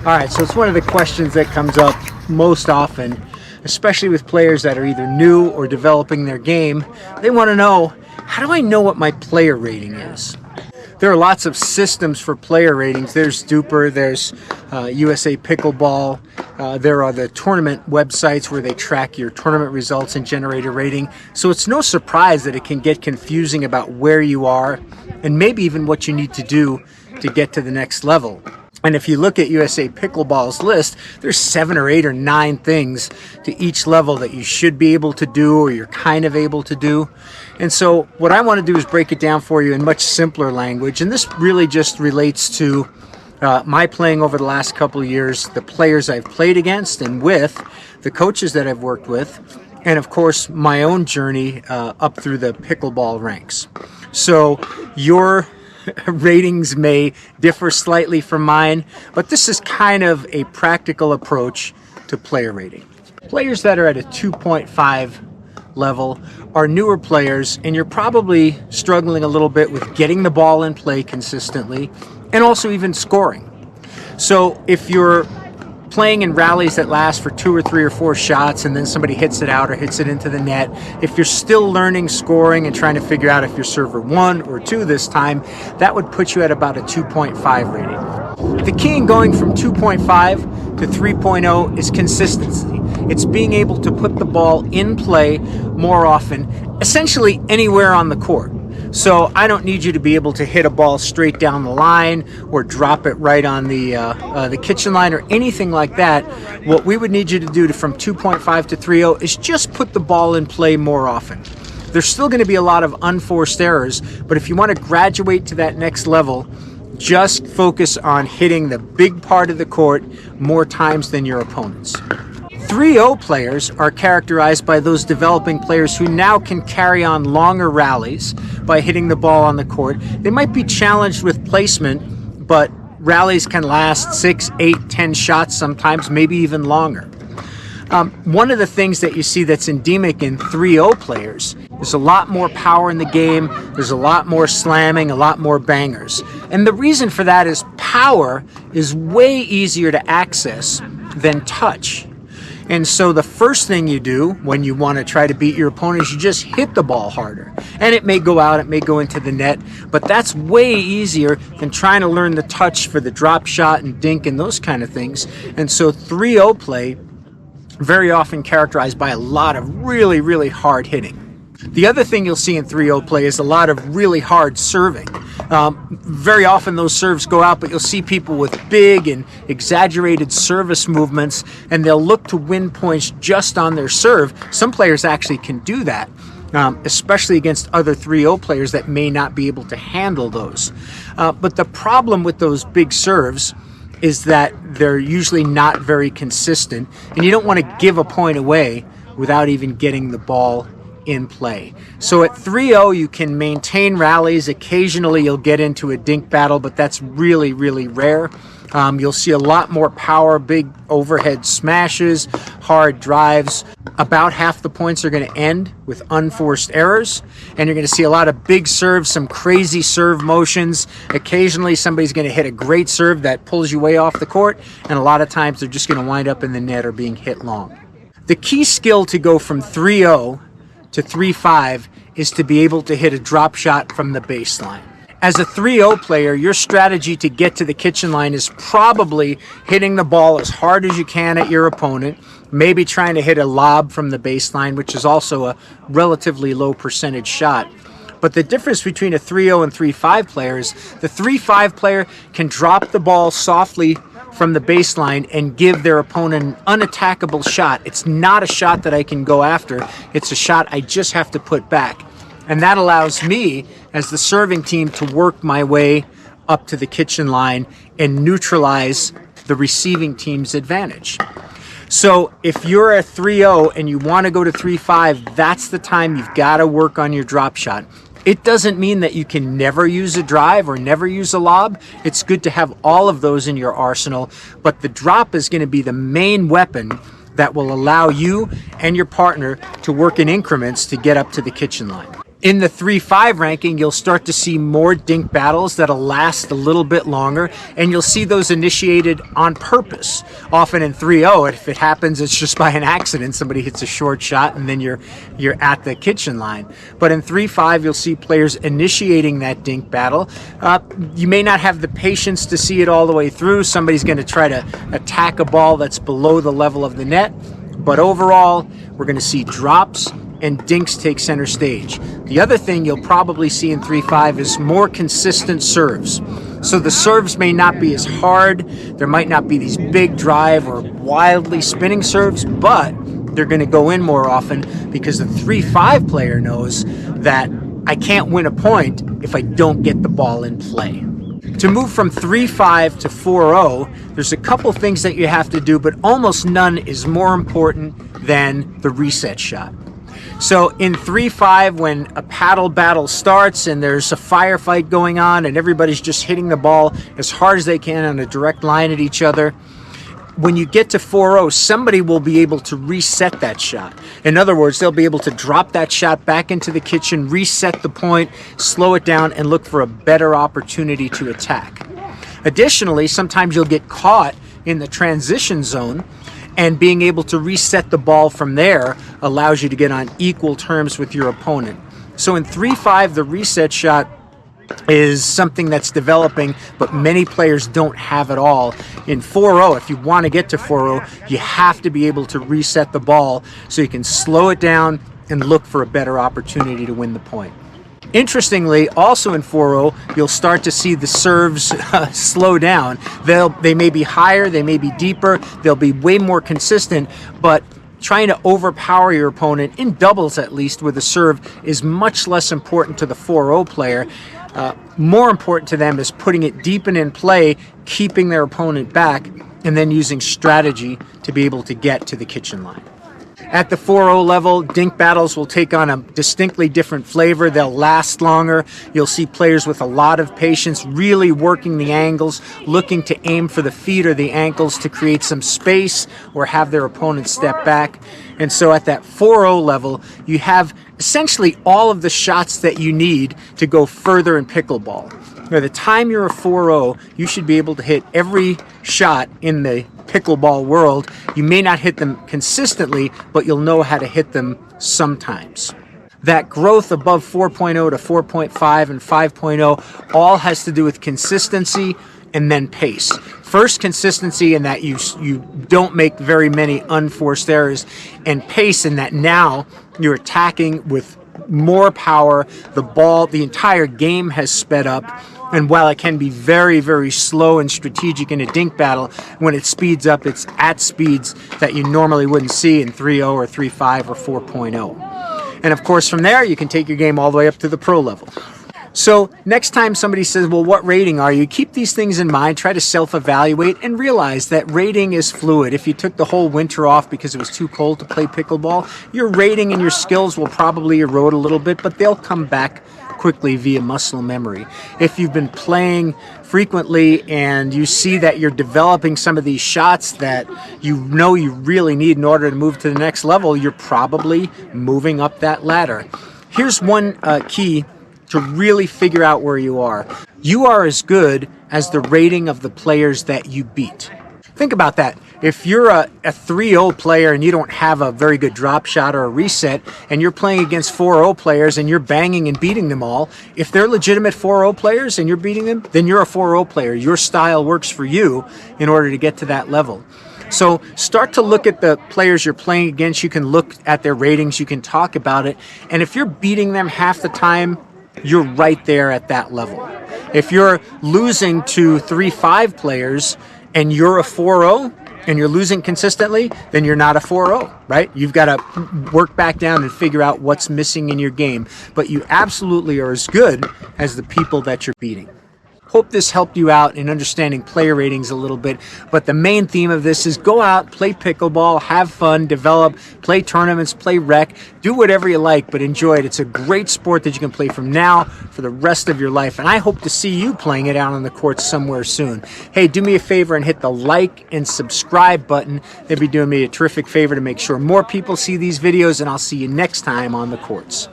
All right, so it's one of the questions that comes up most often, especially with players that are either new or developing their game. They want to know, how do I know what my player rating is? There are lots of systems for player ratings. There's Duper, there's USA Pickleball. There are the tournament websites where they track your tournament results and generate a rating. So it's no surprise that it can get confusing about where you are and maybe even what you need to do to get to the next level. And if you look at USA Pickleball's list, there's 7 or 8 or 9 things to each level that you should be able to do or you're kind of able to do. And so what I want to do is break it down for you in much simpler language. And this really just relates to my playing over the last couple of years, the players I've played against and with, the coaches that I've worked with, and of course my own journey up through the pickleball ranks. So your ratings may differ slightly from mine, but this is kind of a practical approach to player rating. Players that are at a 2.5 level are newer players, and you're probably struggling a little bit with getting the ball in play consistently and also even scoring. So if you're playing in rallies that last for 2 or 3 or 4 shots and then somebody hits it out or hits it into the net, if you're still learning scoring and trying to figure out if you're server 1 or 2 this time, that would put you at about a 2.5 rating. The key in going from 2.5 to 3.0 is consistency. It's being able to put the ball in play more often, essentially anywhere on the court. So I don't need you to be able to hit a ball straight down the line or drop it right on the kitchen line or anything like that. What we would need you to do from 2.5 to 3.0 is just put the ball in play more often. There's still going to be a lot of unforced errors, but if you want to graduate to that next level, just focus on hitting the big part of the court more times than your opponents. 3.0 players are characterized by those developing players who now can carry on longer rallies by hitting the ball on the court. They might be challenged with placement, but rallies can last 6, 8, 10 shots sometimes, maybe even longer. One of the things that you see that's endemic in 3.0 players, there's a lot more power in the game, there's a lot more slamming, a lot more bangers. And the reason for that is power is way easier to access than touch. And so the first thing you do when you want to try to beat your opponent is you just hit the ball harder. And it may go out, it may go into the net, but that's way easier than trying to learn the touch for the drop shot and dink and those kind of things. And so 3.0 play, very often characterized by a lot of really, really hard hitting. The other thing you'll see in 3.0 play is a lot of really hard serving. Very often those serves go out, but you'll see people with big and exaggerated service movements, and they'll look to win points just on their serve. Some players actually can do that, especially against other 3.0 players that may not be able to handle those. But the problem with those big serves is that they're usually not very consistent, and you don't want to give a point away without even getting the ball in play. So at 3.0 you can maintain rallies. Occasionally you'll get into a dink battle, but that's really, really rare. You'll see a lot more power, big overhead smashes, hard drives. About half the points are going to end with unforced errors, and you're going to see a lot of big serves, some crazy serve motions. Occasionally somebody's going to hit a great serve that pulls you way off the court, and a lot of times they're just going to wind up in the net or being hit long. The key skill to go from 3.0 to 3.5 is to be able to hit a drop shot from the baseline. As a 3.0 player, your strategy to get to the kitchen line is probably hitting the ball as hard as you can at your opponent, maybe trying to hit a lob from the baseline, which is also a relatively low percentage shot. But the difference between a 3.0 and 3.5 player is the 3.5 player can drop the ball softly from the baseline and give their opponent an unattackable shot. It's not a shot that I can go after. It's a shot I just have to put back. And that allows me, as the serving team, to work my way up to the kitchen line and neutralize the receiving team's advantage. So if you're a 3.0 and you want to go to 3.5, that's the time you've got to work on your drop shot. It doesn't mean that you can never use a drive or never use a lob. It's good to have all of those in your arsenal, but the drop is going to be the main weapon that will allow you and your partner to work in increments to get up to the kitchen line. In the 3-5 ranking, you'll start to see more dink battles that'll last a little bit longer, and you'll see those initiated on purpose. Often in 3-0, if it happens, it's just by an accident. Somebody hits a short shot, and then you're at the kitchen line. But in 3-5, you'll see players initiating that dink battle. You may not have the patience to see it all the way through. Somebody's going to try to attack a ball that's below the level of the net. But overall, we're going to see drops and dinks take center stage. The other thing you'll probably see in 3-5 is more consistent serves. So the serves may not be as hard, there might not be these big drive or wildly spinning serves, but they're going to go in more often because the 3-5 player knows that I can't win a point if I don't get the ball in play. To move from 3-5 to 4-0, there's a couple things that you have to do, but almost none is more important than the reset shot. So in 3-5, when a paddle battle starts and there's a firefight going on and everybody's just hitting the ball as hard as they can on a direct line at each other, when you get to 4-0, somebody will be able to reset that shot. In other words, they'll be able to drop that shot back into the kitchen, reset the point, slow it down, and look for a better opportunity to attack. Additionally, sometimes you'll get caught in the transition zone, and being able to reset the ball from there allows you to get on equal terms with your opponent. So in 3-5, the reset shot is something that's developing, but many players don't have it all. In 4-0, if you want to get to 4-0, you have to be able to reset the ball so you can slow it down and look for a better opportunity to win the point. Interestingly, also in 4-0, you'll start to see the serves slow down. They may be higher, they may be deeper, they'll be way more consistent, but trying to overpower your opponent, in doubles at least, with a serve is much less important to the 4-0 player. More important to them is putting it deep and in play, keeping their opponent back, and then using strategy to be able to get to the kitchen line. At the 4-0 level, dink battles will take on a distinctly different flavor. They'll last longer. You'll see players with a lot of patience really working the angles, looking to aim for the feet or the ankles to create some space or have their opponent step back. And so at that 4-0 level, you have essentially all of the shots that you need to go further in pickleball. By the time you're a 4-0, you should be able to hit every shot in the pickleball world. You may not hit them consistently, but you'll know how to hit them sometimes. That growth above 4.0 to 4.5 and 5.0 all has to do with consistency and then pace. First, consistency in that you don't make very many unforced errors, and pace in that now you're attacking with more power. The entire game has sped up. And while it can be very, very slow and strategic in a dink battle, when it speeds up, it's at speeds that you normally wouldn't see in 3.0 or 3.5 or 4.0. And of course, from there, you can take your game all the way up to the pro level. So next time somebody says, well, what rating are you? Keep these things in mind, try to self-evaluate, and realize that rating is fluid. If you took the whole winter off because it was too cold to play pickleball, your rating and your skills will probably erode a little bit, but they'll come back quickly via muscle memory. If you've been playing frequently and you see that you're developing some of these shots that you know you really need in order to move to the next level, you're probably moving up that ladder. Here's one key to really figure out where you are. You are as good as the rating of the players that you beat. Think about that. If you're a 3-0 player and you don't have a very good drop shot or a reset, and you're playing against 4-0 players and you're banging and beating them all, if they're legitimate 4-0 players and you're beating them, then you're a 4-0 player. Your style works for you in order to get to that level. So start to look at the players you're playing against. You can look at their ratings. You can talk about it. And if you're beating them half the time, you're right there at that level. If you're losing to 3-5 players and you're a 4-0 and you're losing consistently, then you're not a 4-0, right? You've got to work back down and figure out what's missing in your game. But you absolutely are as good as the people that you're beating. Hope this helped you out in understanding player ratings a little bit, but the main theme of this is go out, play pickleball, have fun, develop, play tournaments, play rec, do whatever you like, but enjoy it. It's a great sport that you can play from now for the rest of your life, and I hope to see you playing it out on the courts somewhere soon. Hey, do me a favor and hit the like and subscribe button. They'd be doing me a terrific favor to make sure more people see these videos, and I'll see you next time on the courts.